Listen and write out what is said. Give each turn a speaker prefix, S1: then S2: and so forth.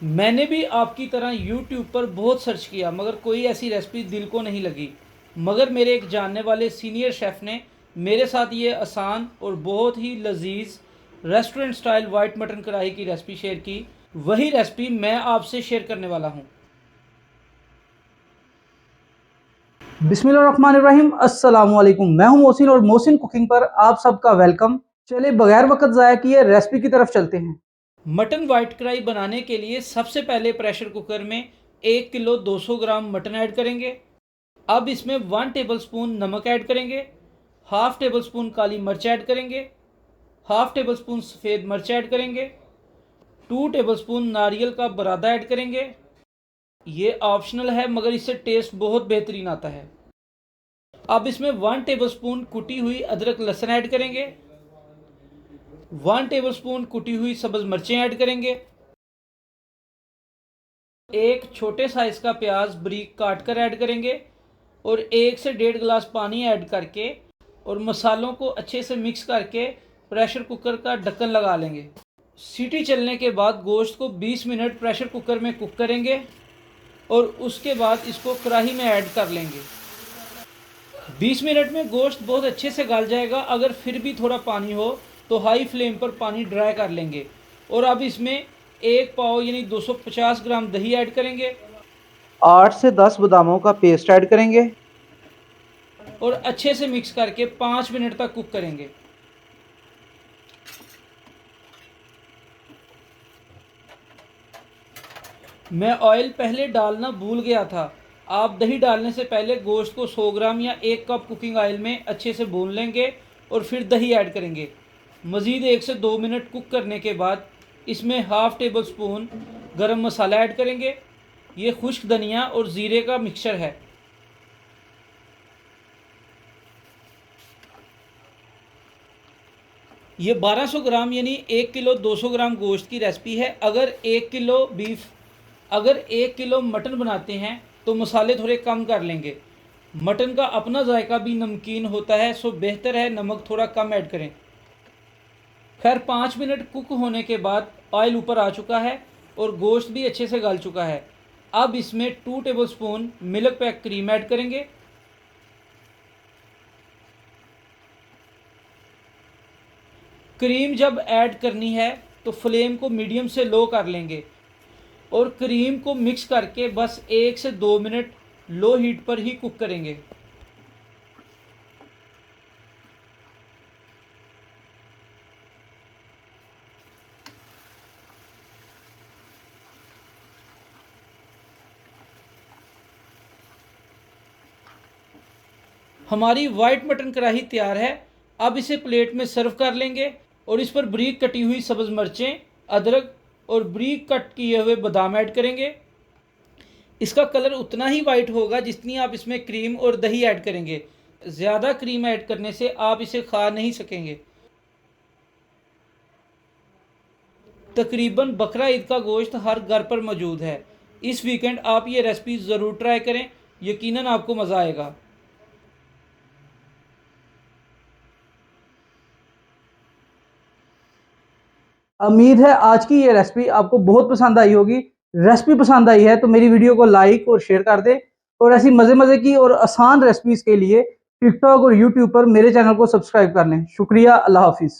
S1: मैंने भी आपकी तरह यूट्यूब पर बहुत सर्च किया मगर कोई ऐसी रेसिपी दिल को नहीं लगी। मगर मेरे एक जानने वाले सीनियर शेफ़ ने मेरे साथ ये आसान और बहुत ही लजीज रेस्टोरेंट स्टाइल वाइट मटन कढ़ाई की रेसिपी शेयर की। वही रेसिपी मैं आपसे शेयर करने वाला हूँ।
S2: बिस्मिल्लाहिर्रहमानिर्रहीम, अस्सलाम वालेकुम। मैं हूं मोहसिन और मोहसिन कुकिंग पर आप सबका वेलकम। चलिए बगैर वक्त ज़ाया किए रेसिपी की तरफ चलते हैं।
S1: मटन वाइट कढ़ाई बनाने के लिए सबसे पहले प्रेशर कुकर में 1 किलो 200 ग्राम मटन ऐड करेंगे। अब इसमें 1 टेबलस्पून नमक ऐड करेंगे, हाफ टेबल स्पून काली मिर्च ऐड करेंगे, हाफ टेबल स्पून सफ़ेद मिर्च ऐड करेंगे, 2 टेबलस्पून नारियल का बरादा ऐड करेंगे। ये ऑप्शनल है मगर इससे टेस्ट बहुत बेहतरीन आता है। अब इसमें 1 टेबलस्पून कुटी हुई अदरक लहसुन ऐड करेंगे, 1 टेबलस्पून कुटी हुई सब्ज़ मिर्चें ऐड करेंगे, एक छोटे साइज़ का प्याज बारीक काट कर ऐड करेंगे और 1 से 1.5 गिलास पानी ऐड करके और मसालों को अच्छे से मिक्स करके प्रेशर कुकर का ढक्कन लगा लेंगे। सीटी चलने के बाद गोश्त को 20 मिनट प्रेशर कुकर में कुक करेंगे और उसके बाद इसको कढ़ाई में ऐड कर लेंगे। 20 मिनट में गोश्त बहुत अच्छे से गल जाएगा। अगर फिर भी थोड़ा पानी हो तो हाई फ्लेम पर पानी ड्राई कर लेंगे और अब इसमें एक पाव यानी 250 ग्राम दही ऐड करेंगे
S2: 8 से 10 बादामों का पेस्ट ऐड करेंगे।
S1: और अच्छे से मिक्स करके 5 मिनट तक कुक करेंगे। मैं ऑयल पहले डालना भूल गया था। आप दही डालने से पहले गोश्त को 100 ग्राम या 1 कप कुकिंग ऑयल में अच्छे से भून लेंगे और फिर दही ऐड करेंगे। मज़ीद 1 से 2 मिनट कुक करने के बाद इसमें हाफ़ टेबल स्पून गरम मसाला ऐड करेंगे। ये खुश्क धनिया और ज़ीरे का मिक्सचर है। ये 1200 ग्राम यानी 1 किलो 200 ग्राम गोश्त की रेसिपी है। अगर 1 किलो मटन बनाते हैं तो मसाले थोड़े कम कर लेंगे। मटन का अपना जायका भी नमकीन होता है, सो बेहतर है नमक थोड़ा कम ऐड करें। खैर 5 मिनट कुक होने के बाद ऑयल ऊपर आ चुका है और गोश्त भी अच्छे से गल चुका है। अब इसमें 2 tablespoon milk pack cream add करेंगे। क्रीम जब ऐड करनी है तो फ्लेम को मीडियम से लो कर लेंगे और क्रीम को मिक्स करके बस 1 से 2 मिनट लो हीट पर ही कुक करेंगे। हमारी वाइट मटन कढ़ाई तैयार है। अब इसे प्लेट में सर्व कर लेंगे और इस पर बारीक कटी हुई सब्ज़ मिर्चें, अदरक और बारीक कट किए हुए बादाम ऐड करेंगे। इसका कलर उतना ही वाइट होगा जितनी आप इसमें क्रीम और दही ऐड करेंगे। ज़्यादा क्रीम ऐड करने से आप इसे खा नहीं सकेंगे। तकरीबन बकरा ईद का गोश्त हर घर पर मौजूद है। इस वीकेंड आप ये रेसिपी ज़रूर ट्राई करें, यकीनन आपको मज़ा आएगा।
S2: उम्मीद है आज की ये रेसिपी आपको बहुत पसंद आई होगी। रेसिपी पसंद आई है तो मेरी वीडियो को लाइक और शेयर कर दें और ऐसी मज़े मज़े की और आसान रेसिपीज़ के लिए टिकटॉक और यूट्यूब पर मेरे चैनल को सब्सक्राइब कर लें। शुक्रिया। अल्लाह हाफिज़।